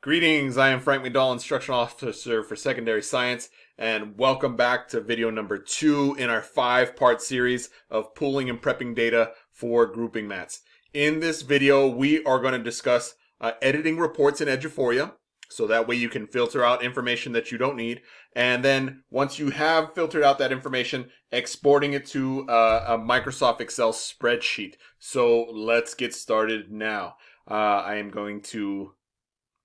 Greetings, I am Frank McDowell, Instructional Officer for Secondary Science, and welcome back to video number 2 in our 5-part series of pooling and prepping data for grouping mats. In this video, we are going to discuss editing reports in Eduphoria, so that way you can filter out information that you don't need, and then once you have filtered out that information, exporting it to a Microsoft Excel spreadsheet. So let's get started now. I am going to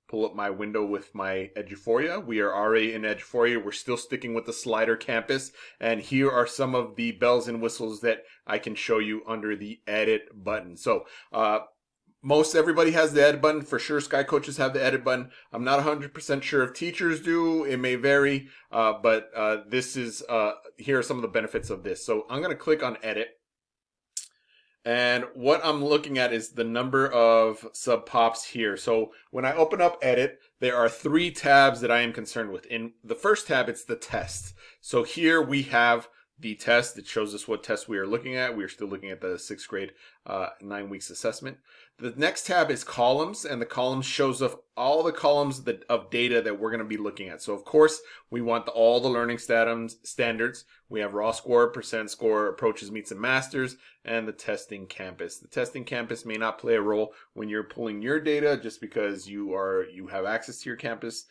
pull up my window with my Eduphoria. We are already in Eduphoria. We're still sticking with the slider campus. And here are some of the bells and whistles that I can show you under the edit button. So, most everybody has the edit button. For sure, Sky Coaches have the edit button. I'm not 100% sure if teachers do. It may vary, but here are some of the benefits of this. So I'm going to click on edit. And what I'm looking at is the number of sub pops here. So when I open up edit, there are 3 tabs that I am concerned with. In the first tab, it's the test. So here we have the test. It shows us what test we are looking at. We are still looking at the 6th grade 9 weeks assessment. The next tab is columns, and the columns shows us all the columns of data that we're going to be looking at. So of course, we want all the learning standards. We have raw score, percent score, approaches, meets, and masters, and the testing campus. The testing campus may not play a role when you're pulling your data, just because you have access to your campus.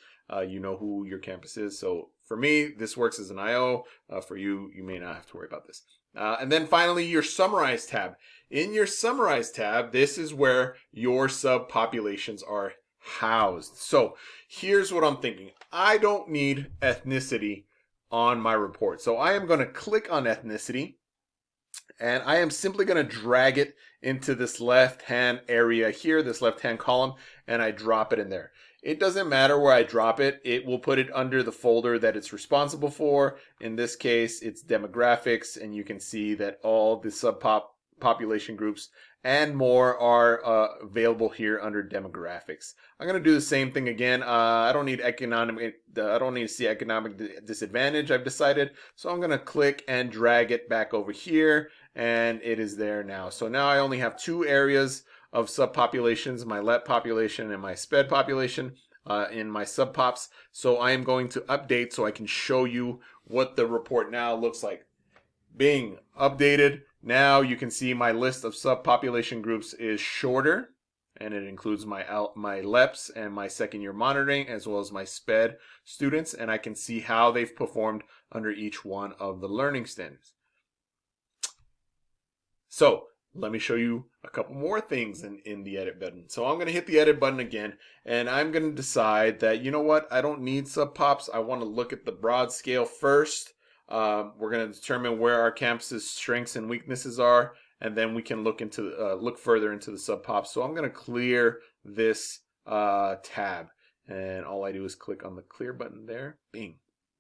You know who your campus is. So for me, this works as an IO. For you, you may not have to worry about this. And then finally, your Summarize tab. In your Summarize tab, this is where your subpopulations are housed. So here's what I'm thinking. I don't need ethnicity on my report. So I am going to click on ethnicity, and I am simply going to drag it into this left-hand area here, this left-hand column, and I drop it in there. It doesn't matter where I drop it. It will put it under the folder that it's responsible for. In this case, it's demographics, and you can see that all the subpopulation groups and more are available here under demographics. I'm going to do the same thing again. I don't need to see economic disadvantage, I've decided. So I'm going to click and drag it back over here, and it is there now. So now I only have 2 areas of subpopulations, my LEP population and my SPED population in my subpops. So I am going to update so I can show you what the report now looks like. Bing, updated. Now you can see my list of subpopulation groups is shorter, and it includes my LEPs and my second year monitoring, as well as my SPED students, and I can see how they've performed under each one of the learning standards. So let me show you a couple more things in the edit button. So I'm going to hit the edit button again, and I'm going to decide that, you know what, I don't need subpops. I want to look at the broad scale first. We're going to determine where our campus's strengths and weaknesses are, and then we can look further into the subpops. So I'm going to clear this tab, and all I do is click on the clear button there. Bing.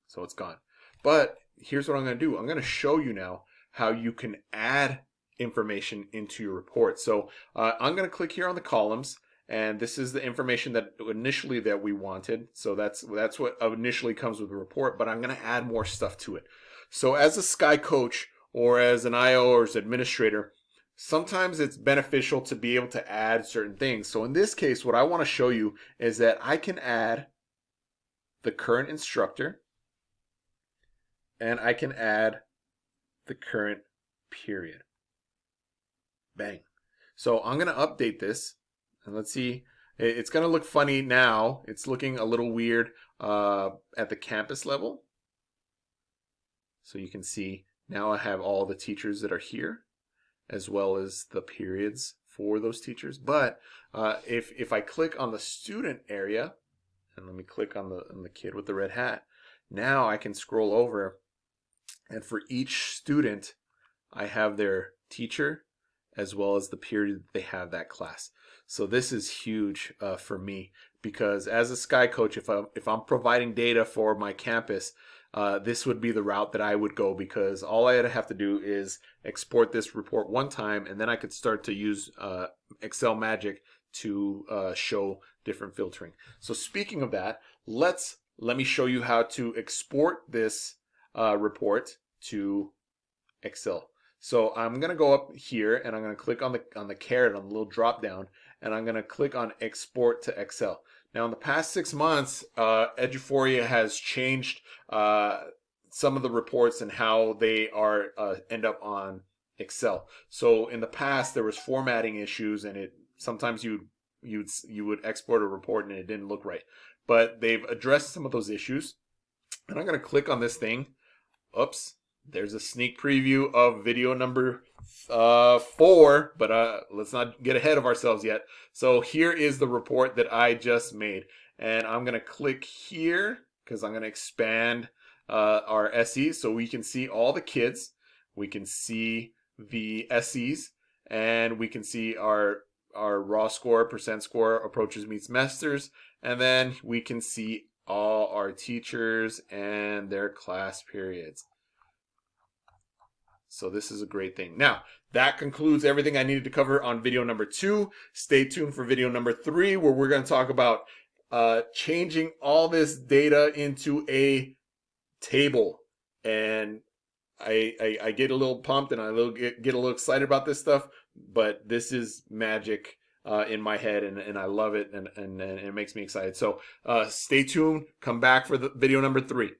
So it's gone. But here's what I'm going to do. I'm going to show you now how you can add information into your report. So I'm going to click here on the columns, and this is the information that initially that we wanted. So that's what initially comes with the report, but I'm going to add more stuff to it. So as a Sky Coach or as an IO or as an administrator, sometimes it's beneficial to be able to add certain things. So in this case, what I want to show you is that I can add the current instructor, and I can add the current period. Bang. So I'm going to update this, and let's see. It's going to look funny now. It's looking a little weird at the campus level. So you can see now I have all the teachers that are here, as well as the periods for those teachers. But if I click on the student area, and let me click on the kid with the red hat, now I can scroll over, and for each student, I have their teacher, as well as the period they have that class. So this is huge for me, because as a Sky Coach, if I'm providing data for my campus, this would be the route that I would go, because all I'd have to do is export this report one time, and then I could start to use Excel Magic to show different filtering. So speaking of that, let me show you how to export this report to Excel. So I'm going to go up here, and I'm going to click on the caret on the little drop down, and I'm going to click on export to Excel. Now, in the past 6 months, Eduphoria has changed some of the reports and how they are end up on Excel. So in the past, there was formatting issues, and it sometimes you would export a report and it didn't look right. But they've addressed some of those issues, and I'm going to click on this thing. Oops. There's a sneak preview of video number 4, but let's not get ahead of ourselves yet. So here is the report that I just made, and I'm gonna click here because I'm gonna expand our SEs so we can see all the kids, we can see the SEs, and we can see our raw score, percent score, approaches meets masters, and then we can see all our teachers and their class periods. So this is a great thing. Now, that concludes everything I needed to cover on video number 2. Stay tuned for video number 3, where we're going to talk about changing all this data into a table. And I get a little pumped and I get a little excited about this stuff, but this is magic in my head, and I love it, and it makes me excited. So stay tuned. Come back for the video number 3.